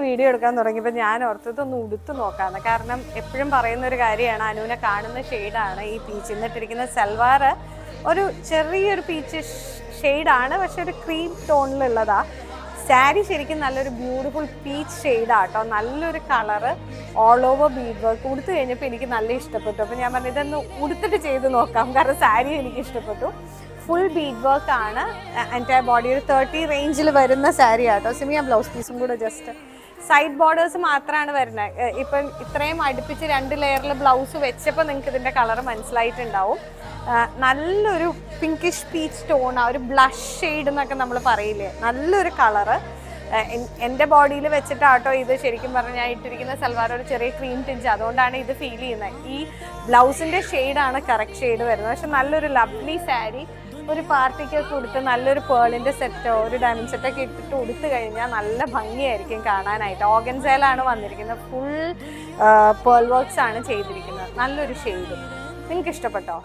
Video എടുക്കാൻ തുടങ്ങിയപ്പോൾ ഞാൻ ഓർത്തതൊന്ന് ഉടുത്ത് നോക്കാമെന്ന്. കാരണം എപ്പോഴും പറയുന്ന ഒരു കാര്യമാണ്, അനുവിനെ കാണുന്ന ഷെയ്ഡാണ് ഈ പീച്ച്. എന്നിട്ടിരിക്കുന്ന സൽവാർ ഒരു ചെറിയൊരു പീച്ച് ഷെയ്ഡാണ്, പക്ഷെ ഒരു ക്രീം ടോണിലുള്ളതാ. സാരി ശരിക്കും നല്ലൊരു ബ്യൂട്ടിഫുൾ പീച്ച് ഷെയ്ഡാട്ടോ, നല്ലൊരു colour, all over Bede work. ഉടുത്ത് കഴിഞ്ഞപ്പോൾ എനിക്ക് നല്ല ഇഷ്ടപ്പെട്ടു. അപ്പോൾ ഞാൻ പറഞ്ഞു ഇതൊന്ന് ഉടുത്തിട്ട് ചെയ്ത് നോക്കാം, കാരണം സാരി എനിക്ക് ഇഷ്ടപ്പെട്ടു. ഫുൾ ബീഡ് വർക്ക് ആണ് എൻ്റെ ബോഡി. ഒരു 30 റേഞ്ചിൽ വരുന്ന സാരി ആട്ടോ. സിമിയ ബ്ലൗസ് പീസും കൂടെ ജസ്റ്റ് സൈഡ് ബോർഡേഴ്സ് മാത്രമാണ് വരുന്നത്. ഇപ്പം ഇത്രയും അടുപ്പിച്ച് 2 ലെയറിൽ ബ്ലൗസ് വെച്ചപ്പോൾ നിങ്ങൾക്ക് ഇതിൻ്റെ കളർ മനസ്സിലായിട്ടുണ്ടാവും. നല്ലൊരു പിങ്കിഷ് പീച്ച് ടോൺ, ആ ഒരു ബ്ലഷ് ഷെയ്ഡ് എന്നൊക്കെ നമ്മൾ പറയില്ലേ, നല്ലൊരു കളറ്. എൻ്റെ ബോഡിയിൽ വെച്ചിട്ടാട്ടോ ഇത്. ശരിക്കും പറഞ്ഞാൽ ഞാൻ ഇട്ടിരിക്കുന്ന സൽവാർ ഒരു ചെറിയ ക്രീം ടിഞ്ച്, അതുകൊണ്ടാണ് ഇത് ഫീൽ ചെയ്യുന്നത്. ഈ ബ്ലൗസിൻ്റെ ഷെയ്ഡാണ് കറക്റ്റ് ഷെയ്ഡ് വരുന്നത്. പക്ഷെ നല്ലൊരു ലവ്ലി സാരി. ഒരു പാർട്ടിക്കൊക്കെ ഉടുത്ത് നല്ലൊരു പേളിൻ്റെ സെറ്റോ ഒരു ഡയമണ്ട് സെറ്റൊക്കെ ഇട്ടിട്ട് ഉടുത്ത് കഴിഞ്ഞാൽ നല്ല ഭംഗിയായിരിക്കും കാണാനായിട്ട്. ഓർഗൻസയിലാണ് വന്നിരിക്കുന്നത്, ഫുൾ പേൾ വർക്ക്സ് ആണ് ചെയ്തിരിക്കുന്നത്. നല്ലൊരു ഷെയ്ഡ്. നിങ്ങൾക്ക് ഇഷ്ടപ്പെട്ടോ?